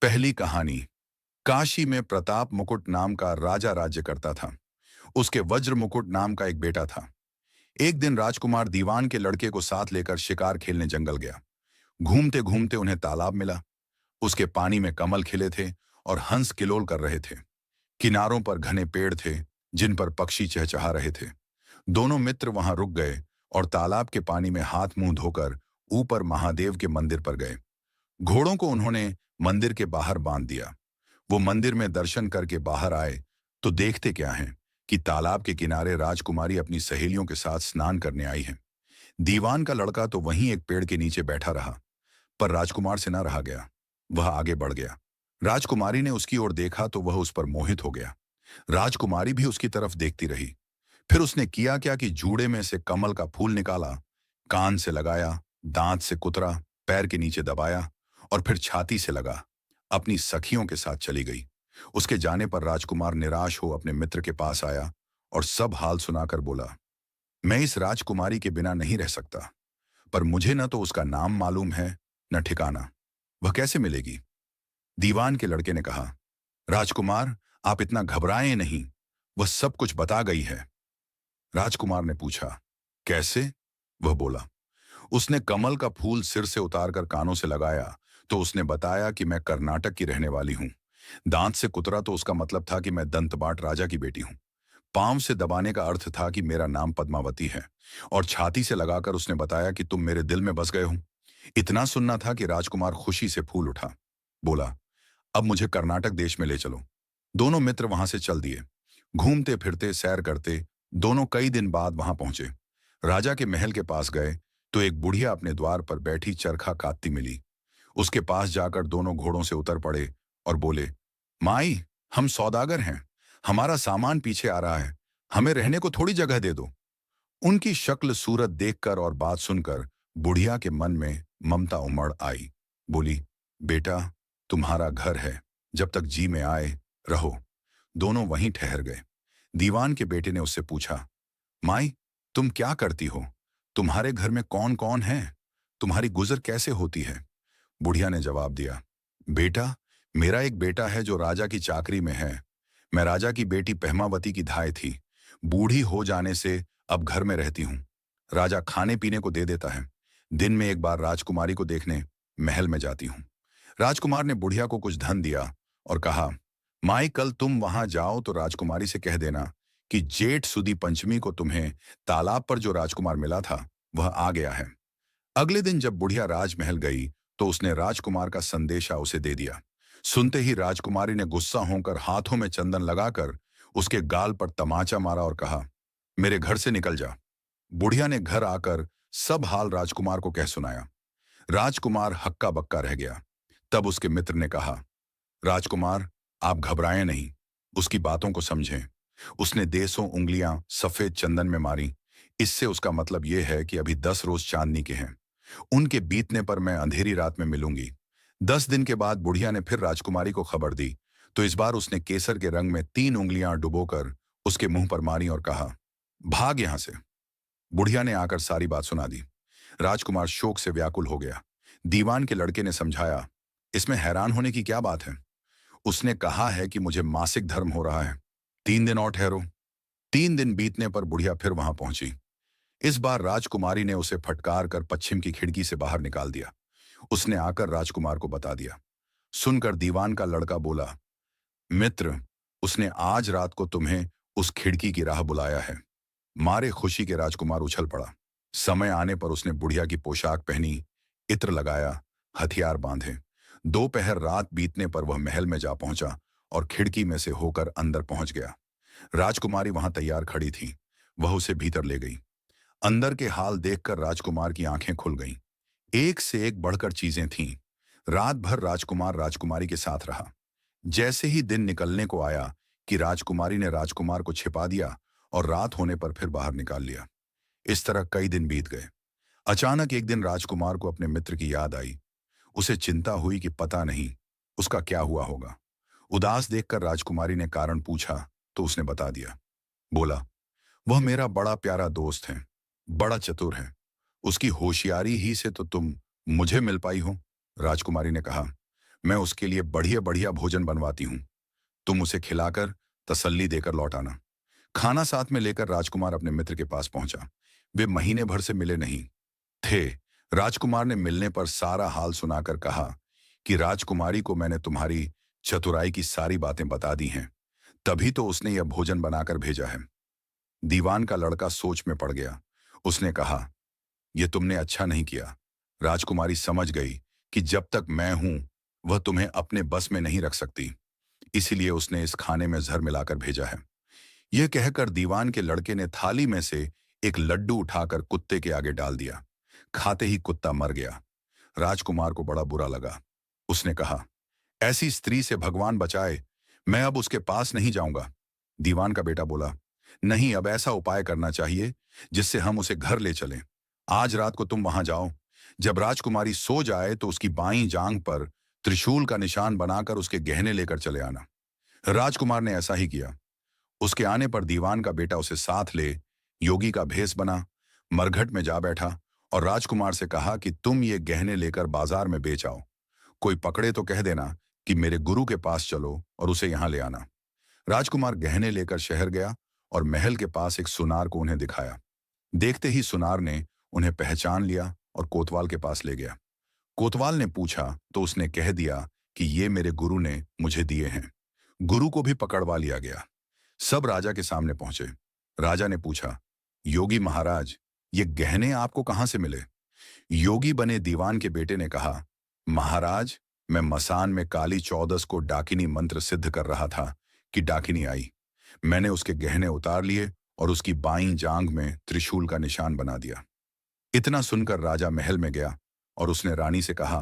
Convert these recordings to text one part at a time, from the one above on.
पहली कहानी। काशी में प्रताप मुकुट नाम का राजा राज्य करता था। उसके वज्र मुकुट नाम का एक बेटा था। एक दिन राजकुमार दीवान के लड़के को साथ लेकर शिकार खेलने जंगल गया। घूमते घूमते उन्हें तालाब मिला। उसके पानी में कमल खिले थे और हंस किलोल कर रहे थे। किनारों पर घने पेड़ थे जिन पर पक्षी चहचहा रहे थे। दोनों मित्र वहां रुक गए और तालाब के पानी में हाथ मुंह धोकर ऊपर महादेव के मंदिर पर गए। घोड़ों को उन्होंने मंदिर के बाहर बांध दिया। वो मंदिर में दर्शन करके बाहर आए तो देखते क्या हैं कि तालाब के किनारे राजकुमारी अपनी सहेलियों के साथ स्नान करने आई है। दीवान का लड़का तो वहीं एक पेड़ के नीचे बैठा रहा, पर राजकुमार से न रहा गया। वह आगे बढ़ गया। राजकुमारी ने उसकी ओर देखा तो वह उस पर मोहित हो गया। राजकुमारी भी उसकी तरफ देखती रही। फिर उसने किया क्या कि जूड़े में से कमल का फूल निकाला, कान से लगाया, दांत से कुतरा, पैर के नीचे दबाया और फिर छाती से लगा अपनी सखियों के साथ चली गई। उसके जाने पर राजकुमार निराश हो अपने मित्र के पास आया और सब हाल सुनाकर बोला, मैं इस राजकुमारी के बिना नहीं रह सकता, पर मुझे न तो उसका नाम मालूम है न ठिकाना। वह कैसे मिलेगी? दीवान के लड़के ने कहा, राजकुमार आप इतना घबराएं नहीं, वह सब कुछ बता गई है। राजकुमार ने पूछा, कैसे? वह बोला, उसने कमल का फूल सिर से उतारकर कानों से लगाया तो उसने बताया कि मैं कर्नाटक की रहने वाली हूं। दांत से कुतरा तो उसका मतलब था कि मैं दंतबाट राजा की बेटी हूं। पांव से दबाने का अर्थ था कि मेरा नाम पद्मावती है। और छाती से लगाकर उसने बताया कि तुम मेरे दिल में बस गए हो। इतना सुनना था कि राजकुमार खुशी से फूल उठा। बोला, अब मुझे कर्नाटक देश में ले चलो। दोनों मित्र वहां से चल दिए। घूमते फिरते सैर करते दोनों कई दिन बाद वहां पहुंचे। राजा के महल के पास गए तो एक बुढ़िया अपने द्वार पर बैठी चरखा काटती मिली। उसके पास जाकर दोनों घोड़ों से उतर पड़े और बोले, माई, हम सौदागर हैं, हमारा सामान पीछे आ रहा है, हमें रहने को थोड़ी जगह दे दो। उनकी शक्ल सूरत देखकर और बात सुनकर बुढ़िया के मन में ममता उमड़ आई। बोली, बेटा, तुम्हारा घर है, जब तक जी में आए रहो। दोनों वहीं ठहर गए। दीवान के बेटे ने उससे पूछा, माई, तुम क्या करती हो? तुम्हारे घर में कौन कौन है? तुम्हारी गुजर कैसे होती है? बुढ़िया ने जवाब दिया, बेटा, मेरा एक बेटा है जो राजा की चाकरी में है। मैं राजा की बेटी पहमावती की धाय थी। बूढ़ी हो जाने से अब घर में रहती हूँ। राजा खाने पीने को दे देता है। दिन में एक बार राजकुमारी को देखने महल में जाती हूँ। राजकुमार ने बुढ़िया को कुछ धन दिया और कहा, माई, कल तुम वहां जाओ तो राजकुमारी से कह देना कि जेठ सुदी पंचमी को तुम्हें तालाब पर जो राजकुमार मिला था वह आ गया है। अगले दिन जब बुढ़िया राजमहल गई तो उसने राजकुमार का संदेशा उसे दे दिया। सुनते ही राजकुमारी ने गुस्सा होकर हाथों में चंदन लगाकर उसके गाल पर तमाचा मारा और कहा, मेरे घर से निकल जा। बुढ़िया ने घर आकर सब हाल राजकुमार को कह सुनाया। राजकुमार हक्का बक्का रह गया। तब उसके मित्र ने कहा, राजकुमार, आप घबराएं नहीं, उसकी बातों को समझें। उसने देसों उंगलियां सफेद चंदन में मारी। इससे उसका मतलब यह है कि अभी 10 रोज चांदनी के हैं। उनके बीतने पर मैं अंधेरी रात में मिलूंगी। 10 दिन के बाद बुढ़िया ने फिर राजकुमारी को खबर दी तो इस बार उसने केसर के रंग में 3 उंगलियां डुबोकर उसके मुंह पर मारी और कहा, भाग यहां से। बुढ़िया ने आकर सारी बात सुना दी। राजकुमार शोक से व्याकुल हो गया। दीवान के लड़के ने समझाया, इसमें हैरान होने की क्या बात है? उसने कहा है कि मुझे मासिक धर्म हो रहा है, 3 दिन और ठहरो। 3 दिन बीतने पर बुढ़िया फिर वहां पहुंची। इस बार राजकुमारी ने उसे फटकार कर पश्चिम की खिड़की से बाहर निकाल दिया। उसने आकर राजकुमार को बता दिया। सुनकर दीवान का लड़का बोला, मित्र, उसने आज रात को तुम्हें उस खिड़की की राह बुलाया है। मारे खुशी के राजकुमार उछल पड़ा। समय आने पर उसने बुढ़िया की पोशाक पहनी, इत्र लगाया, हथियार बांधे। दोपहर रात बीतने पर वह महल में जा पहुंचा और खिड़की में से होकर अंदर पहुंच गया। राजकुमारी वहां तैयार खड़ी थी। वह उसे भीतर ले गई। अंदर के हाल देखकर राजकुमार की आंखें खुल गईं। एक से एक बढ़कर चीजें थीं। रात भर राजकुमार राजकुमारी के साथ रहा। जैसे ही दिन निकलने को आया कि राजकुमारी ने राजकुमार को छिपा दिया और रात होने पर फिर बाहर निकाल लिया। इस तरह कई दिन बीत गए। अचानक एक दिन राजकुमार को अपने मित्र की याद आई। उसे चिंता हुई कि पता नहीं उसका क्या हुआ होगा। उदास देखकर राजकुमारी ने कारण पूछा तो उसने बता दिया। बोला, वह मेरा बड़ा प्यारा दोस्त है, बड़ा चतुर है। उसकी होशियारी ही से तो तुम मुझे मिल पाई हो। राजकुमारी ने कहा, मैं उसके लिए बढ़िया बढ़िया भोजन बनवाती हूँ। तुम उसे खिलाकर तसल्ली देकर लौट आना। खाना साथ में लेकर राजकुमार अपने मित्र के पास पहुंचा। वे महीने भर से मिले नहीं थे। राजकुमार ने मिलने पर सारा हाल सुनाकर कहा कि राजकुमारी को मैंने तुम्हारी चतुराई की सारी बातें बता दी हैं, तभी तो उसने यह भोजन बनाकर भेजा है। दीवान का लड़का सोच में पड़ गया। उसने कहा, यह तुमने अच्छा नहीं किया। राजकुमारी समझ गई कि जब तक मैं हूं, वह तुम्हें अपने बस में नहीं रख सकती, इसीलिए उसने इस खाने में जहर मिलाकर भेजा है। यह कहकर दीवान के लड़के ने थाली में से एक लड्डू उठाकर कुत्ते के आगे डाल दिया। खाते ही कुत्ता मर गया। राजकुमार को बड़ा बुरा लगा। उसने कहा, ऐसी स्त्री से भगवान बचाए, मैं अब उसके पास नहीं जाऊंगा। दीवान का बेटा बोला, नहीं, अब ऐसा उपाय करना चाहिए जिससे हम उसे घर ले चलें। आज रात को तुम वहां जाओ। जब राजकुमारी सो जाए तो उसकी बाईं जांघ पर त्रिशूल का निशान बनाकर उसके गहने लेकर चले आना। राजकुमार ने ऐसा ही किया। उसके आने पर दीवान का बेटा उसे साथ ले योगी का भेष बना, मरघट में जा बैठा और राजकुमार से कहा कि तुम ये गहने लेकर बाजार में बेच आओ। कोई पकड़े तो कह देना कि मेरे गुरु के पास चलो और उसे यहां ले आना। राजकुमार गहने लेकर शहर गया और महल के पास एक सुनार को उन्हें दिखाया। देखते ही सुनार ने उन्हें पहचान लिया और कोतवाल के पास ले गया। कोतवाल ने पूछा तो उसने कह दिया कि ये मेरे गुरु ने मुझे दिए हैं। गुरु को भी पकड़वा लिया गया। सब राजा के सामने पहुंचे। राजा ने पूछा, योगी महाराज, ये गहने आपको कहां से मिले? योगी बने दीवान के बेटे ने कहा, महाराज, मैं मसान में काली चौदस को डाकिनी मंत्र सिद्ध कर रहा था कि डाकिनी आई। मैंने उसके गहने उतार लिए और उसकी बाईं जांघ में त्रिशूल का निशान बना दिया। इतना सुनकर राजा महल में गया और उसने रानी से कहा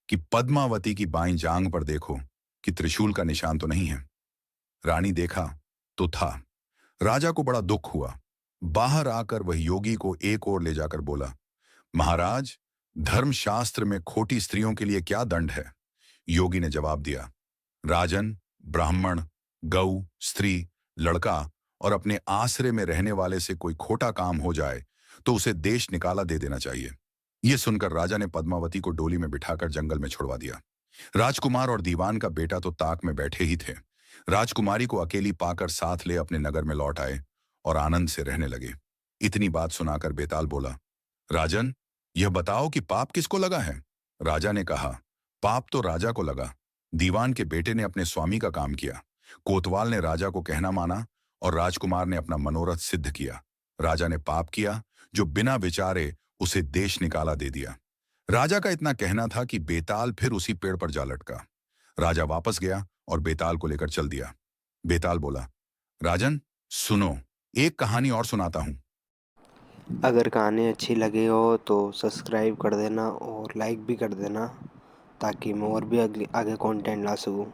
कि पद्मावती की बाईं जांघ पर देखो कि त्रिशूल का निशान तो नहीं है। रानी देखा तो था। राजा को बड़ा दुख हुआ। बाहर आकर वह योगी को एक ओर ले जाकर बोला, महाराज, धर्मशास्त्र में खोटी स्त्रियों के लिए क्या दंड है? योगी ने जवाब दिया, राजन, ब्राह्मण, गऊ, स्त्री, लड़का और अपने आश्रय में रहने वाले से कोई खोटा काम हो जाए तो उसे देश निकाला दे देना चाहिए। यह सुनकर राजा ने पद्मावती को डोली में बिठाकर जंगल में छुड़वा दिया। राजकुमार और दीवान का बेटा तो ताक में बैठे ही थे। राजकुमारी को अकेली पाकर साथ ले अपने नगर में लौट आए और आनंद से रहने लगे। इतनी बात सुनाकर बेताल बोला, राजन, यह बताओ कि पाप किसको लगा है? राजा ने कहा, पाप तो राजा को लगा। दीवान के बेटे ने अपने स्वामी का काम किया। कोतवाल ने राजा को कहना माना और राजकुमार ने अपना मनोरथ सिद्ध किया। राजा ने पाप किया जो बिना विचारे उसे देश निकाला दे दिया। राजा का इतना कहना था कि बेताल फिर उसी पेड़ पर जा लटका। राजा वापस गया और बेताल को लेकर चल दिया। बेताल बोला, राजन, सुनो, एक कहानी और सुनाता हूं। अगर कहानी अच्छी लगी हो तो सब्सक्राइब कर देना और लाइक भी कर देना, ताकि मैं और भी आगे कंटेंट ला सकूँ।